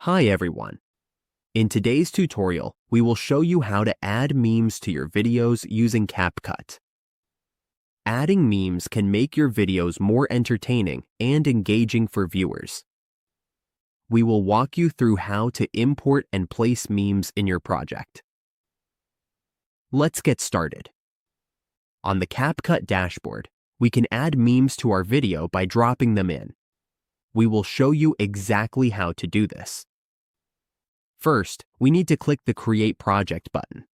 Hi everyone. In today's tutorial, we will show you how to add memes to your videos using CapCut. Adding memes can make your videos more entertaining and engaging for viewers. We will walk you through how to import and place memes in your project. Let's get started. On the CapCut dashboard, we can add memes to our video by dropping them in. We will show you exactly how to do this. First, we need to click the Create Project button.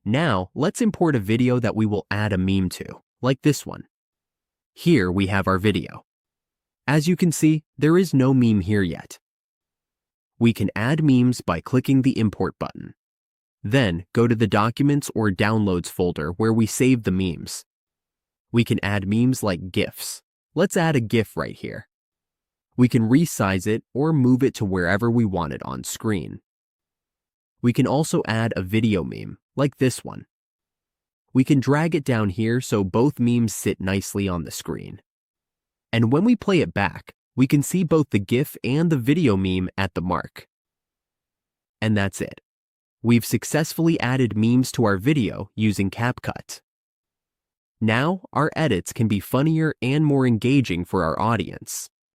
Now, let's import a video that we will add a meme to, like this one. Here we have our video. As you can see, there is no meme here yet. We can add memes by clicking the Import button. Then, go to the Documents or Downloads folder where we save the memes. We can add memes like GIFs. Let's add a GIF right here. We can resize it or move it to wherever we want it on screen. We can also add a video meme, like this one. We can drag it down here so both memes sit nicely on the screen. And when we play it back, we can see both the GIF and the video meme at the mark. And that's it. We've successfully added memes to our video using CapCut. Now, our edits can be funnier and more engaging for our audience.